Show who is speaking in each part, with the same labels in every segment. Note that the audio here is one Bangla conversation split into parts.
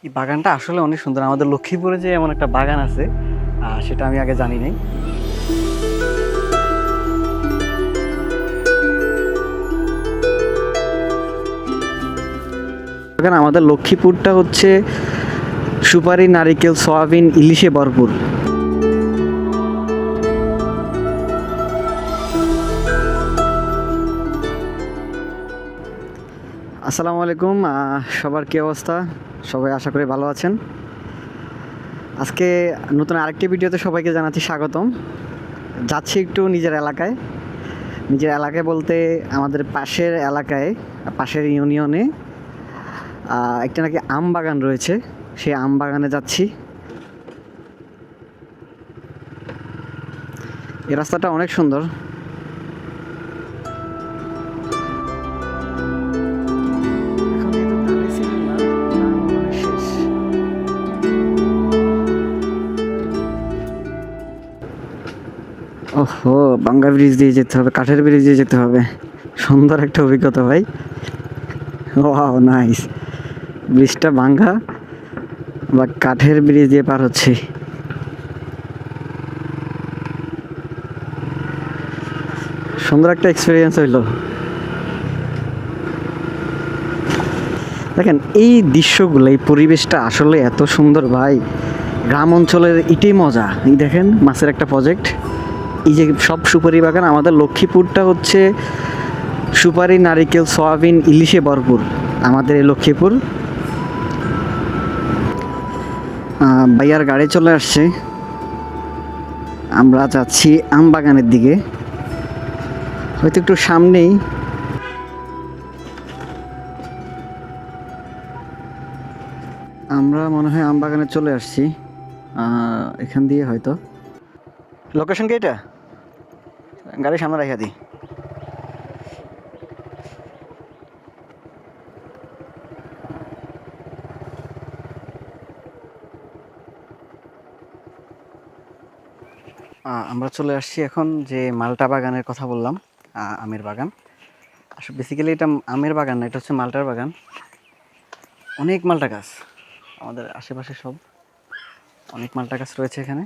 Speaker 1: এই বাগানটা আসলে অনেক সুন্দর। আমাদের লক্ষ্মীপুরে যে এমন একটা বাগান আছে সেটা আমি আগে জানি নাই। বাগান আমাদের লক্ষ্মীপুরটা হচ্ছে সুপারি, নারিকেল, সয়াবিন, ইলিশে ভরপুর। আসসালামু আলাইকুম, সবার কী অবস্থা? সবাই আশা করি ভালো আছেন। আজকে নতুন আরেকটি ভিডিওতে সবাইকে জানাচ্ছি স্বাগতম। যাচ্ছি একটু নিজের এলাকায় বলতে আমাদের পাশের এলাকায়, পাশের ইউনিয়নে একটা নাকি আম বাগান রয়েছে। সেই আম বাগানে যাচ্ছি। এই রাস্তাটা অনেক সুন্দর। ওহো, বাঙ্গা ব্রিজ দিয়ে যেতে হবে, কাঠের ব্রিজ দিয়ে যেতে হবে। সুন্দর একটা অভিজ্ঞতা ভাই। Wow, nice. ব্রিজটা ভাঙ্গা বা কাঠের ব্রিজ দিয়ে পার হচ্ছে। সুন্দর একটা এক্সপিরিয়েন্স হইল। দেখেন এই দৃশ্যগুলো, এই পরিবেশটা আসলে এত সুন্দর ভাই। গ্রাম অঞ্চলের এটাই মজা। এই দেখেন মাছের একটা প্রজেক্ট, এই যে সব সুপারি বাগান। আমাদের লক্ষ্মীপুরটা হচ্ছে সুপারি, নারিকেল, সয়াবিন, ইলিশে ভরপুর আমাদের এই লক্ষ্মীপুর। ভাইয়ার গাড়ি চলে আসছে, আমরা যাচ্ছি আম বাগানের দিকে। হয়তো একটু সামনেই। আমরা মনে হয় আম বাগানে চলে আসছি, এখান দিয়ে হয়তো। লোকেশন কি এটা? গাড়ি সামনে রাখা দিই। আমরা চলে আসছি এখন যে মালটা বাগানের কথা বললাম, আমের বাগান। আসলে বেসিক্যালি এটা আমের বাগান না, এটা হচ্ছে মালটার বাগান। অনেক মালটা গাছ, আমাদের আশেপাশে সব অনেক মালটা গাছ রয়েছে এখানে।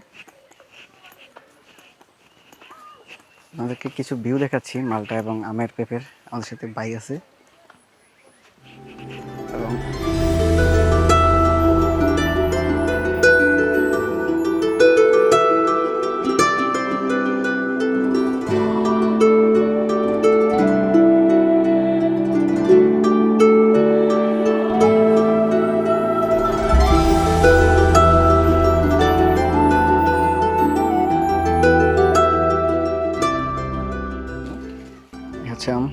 Speaker 1: আমাদেরকে কিছু ভিউ দেখাচ্ছি মালটা এবং আমের পেঁপের। আমাদের সাথে ভাই আছে এবং হচ্ছে আম।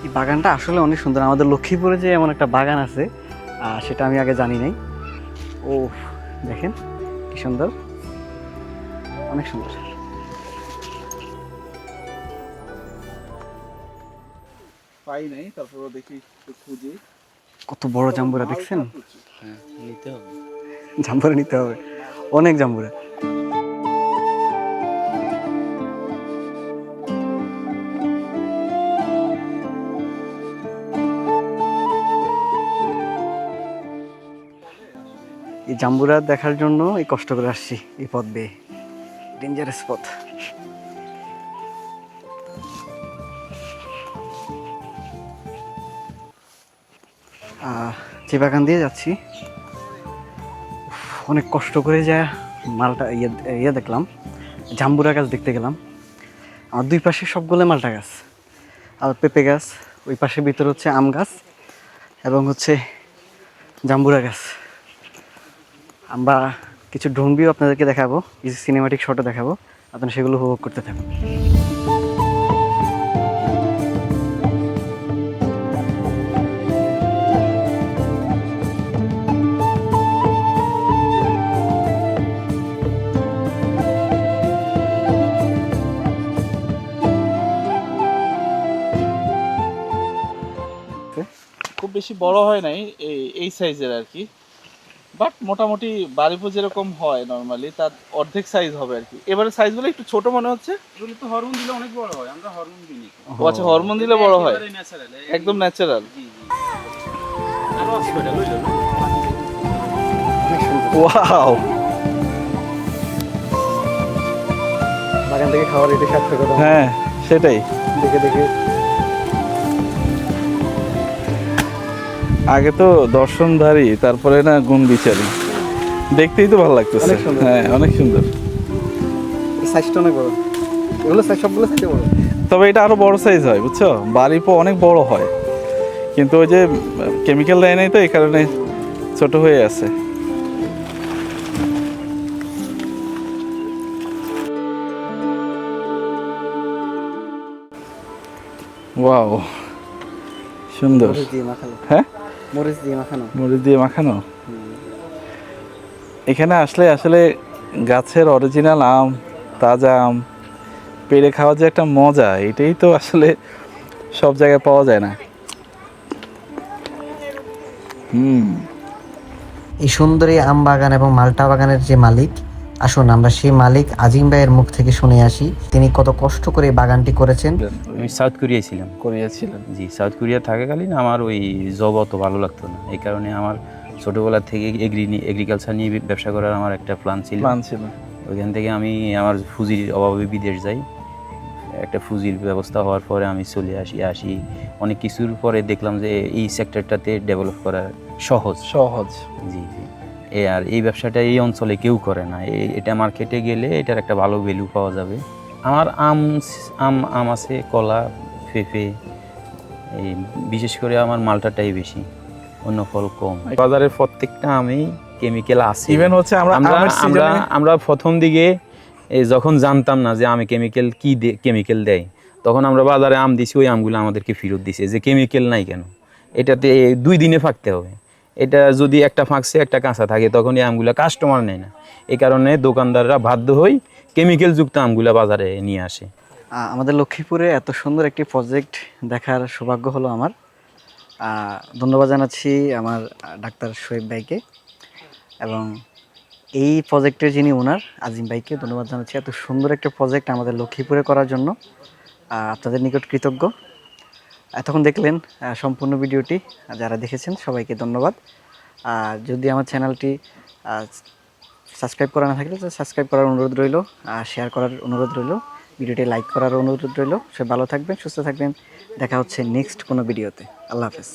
Speaker 1: এই বাগানটা আসলে অনেক সুন্দর। আমাদের লক্ষ্মীপুরে যে এমন একটা বাগান আছে সেটা আমি আগে জানি নাই। ও দেখেন কি সুন্দর, অনেক সুন্দর।
Speaker 2: পাই নাই, তারপরে দেখি একটু খুঁজি।
Speaker 1: কত বড় জাম্বুরা দেখছেন?
Speaker 2: হ্যাঁ, নিতে হবে।
Speaker 1: জাম্বুরা নিতে হবে, অনেক জাম্বুরা। এই জাম্বুরা দেখার জন্য এই কষ্ট করে আসছি এই পথ বেয়ে। ডেঞ্জারাস পথ। যে বাগান দিয়ে যাচ্ছি, অনেক কষ্ট করে যা মালটা ইয়ে দেখলাম, জাম্বুরা গাছ দেখতে গেলাম। আমার দুই পাশে সবগুলো মালটা গাছ আর পেঁপে গাছ, ওই পাশে ভিতরে হচ্ছে আম গাছ এবং হচ্ছে জাম্বুরা গাছ। আমরা কিছু ড্রোন ভিউ আপনাদেরকে দেখাবো, কিছু সিনেমাটিক শটও দেখাবো, আপনারা সেগুলো উপভোগ করতে থাকুন।
Speaker 2: বেশি বড় হয় নাই, এই সাইজের আর কি। বাট মোটামুটি বারিপো যেরকম হয় নর্মালি তার অর্ধেক সাইজ হবে আর কি। এবারে সাইজগুলো একটু ছোট মনে হচ্ছে।
Speaker 3: এগুলো তো হরমোন দিলে অনেক বড় হয়, আমরা হরমোন দিই না।
Speaker 2: ও আচ্ছা, হরমোন দিলে বড় হয়,
Speaker 3: ন্যাচারাল,
Speaker 2: একদম ন্যাচারাল।
Speaker 3: জি জি। আরো আছে কয়টা লইলো না?
Speaker 1: অনেক সুন্দর।
Speaker 2: ওয়াও,
Speaker 1: বাগান থেকে খাওয়ার এটা সার্থকতা।
Speaker 2: হ্যাঁ সেটাই।
Speaker 1: দেখে দেখে
Speaker 2: আগে তো দর্শনধারী, তারপরে না গুণ বিচারি, দেখতেই তো ভালো লাগতেছে।
Speaker 1: অনেক সুন্দর।
Speaker 2: হ্যাঁ অনেক সুন্দর।
Speaker 1: সাইজটা অনেক বড়, এগুলো সাইজ সবগুলো সাইজে বড়।
Speaker 2: তবে এটা আরো বড় সাইজ হয় বুঝছো, বারিপো অনেক বড় হয়, কিন্তু ওই যে কেমিক্যাল দেয় নাই তো এই কারণে ছোট হয়ে আছে। ওয়াও, সুন্দর।
Speaker 1: মরিচ দিয়ে মাখানো।
Speaker 2: হ্যাঁ,
Speaker 1: মরিচ দিয়ে মাখানো।
Speaker 2: মরিচ দিয়ে মাখানো। এখানে আসলে আসলে গাছের অরিজিনাল আম, তাজা আম পেড়ে খাওয়ার যে একটা মজা, এটাই তো আসলে সব জায়গায় পাওয়া যায় না।
Speaker 4: এই সুন্দর এই আম বাগান এবং মাল্টা বাগানের যে মালিক, আসুন আমরা সেই মালিক আজিম ভাইয়ের মুখ থেকে শুনে আসি তিনি কত কষ্ট করে এই বাগানটি করেছেন।
Speaker 5: আমি সাউথ কোরিয়ায় ছিলাম।
Speaker 2: করিয়েছিলেন।
Speaker 5: জি, সাউথ কোরিয়া থাকাকালীন আমার ওই জব অত ভালো লাগতো না, এই কারণে আমার ছোটোবেলা থেকে এগ্রিকালচার নিয়ে ব্যবসা করার আমার একটা প্ল্যান ছিল।
Speaker 2: প্ল্যান ছিল।
Speaker 5: ওইখান থেকে আমি আমার পুঁজির অভাবে বিদেশ যাই। একটা পুঁজির ব্যবস্থা হওয়ার পরে আমি চলে আসি অনেক কিছুর পরে দেখলাম যে এই সেক্টরটাতে ডেভেলপ করা সহজ। জি জি। আর এই ব্যবসাটা এই অঞ্চলে কেউ করে না, এটা মার্কেটে গেলে এটার একটা ভালো ভ্যালু পাওয়া যাবে। আমার আম আছে, কলা, পেঁপে, এই বিশেষ করে আমার মালটাটাই বেশি, অন্য ফল কম। বাজারের প্রত্যেকটা আমেই কেমিক্যাল আছে।
Speaker 2: ইভেন হচ্ছে
Speaker 5: আমরা প্রথম দিকে যখন জানতাম না যে আমে কেমিক্যাল দেয়, তখন আমরা বাজারে আম দিছি, ওই আমগুলো আমাদেরকে ফেরত দিছে যে কেমিক্যাল নাই কেন, এটাতে 2 দিনে ফাঁকতে হবে। এটা যদি একটা ফাঁকছে একটা কাঁচা থাকে, তখন এই আমগুলো কাস্টমার নেয় না, এই কারণে দোকানদাররা বাধ্য হই কেমিক্যাল যুক্ত আমগুলো বাজারে নিয়ে আসে।
Speaker 1: আমাদের লক্ষ্মীপুরে এত সুন্দর একটি প্রজেক্ট দেখার সৌভাগ্য হলো আমার। ধন্যবাদ জানাচ্ছি আমার ডাক্তার শোয়েব ভাইকে এবং এই প্রজেক্টের যিনি ওনার আজিম ভাইকে ধন্যবাদ জানাচ্ছি এত সুন্দর একটা প্রজেক্ট আমাদের লক্ষ্মীপুরে করার জন্য। আপনাদের নিকট কৃতজ্ঞ। এতক্ষণ দেখলেন সম্পূর্ণ ভিডিওটি, যারা দেখেছেন সবাইকে ধন্যবাদ। যদি আমার চ্যানেলটি সাবস্ক্রাইব করা না থাকলে তো সাবস্ক্রাইব করার অনুরোধ রইল, শেয়ার করার অনুরোধ রইল, ভিডিওটি লাইক করার অনুরোধ রইল। সবাই ভালো থাকবেন, সুস্থ থাকবেন। দেখা হচ্ছে নেক্সট কোনো ভিডিওতে। আল্লাহ হাফেজ।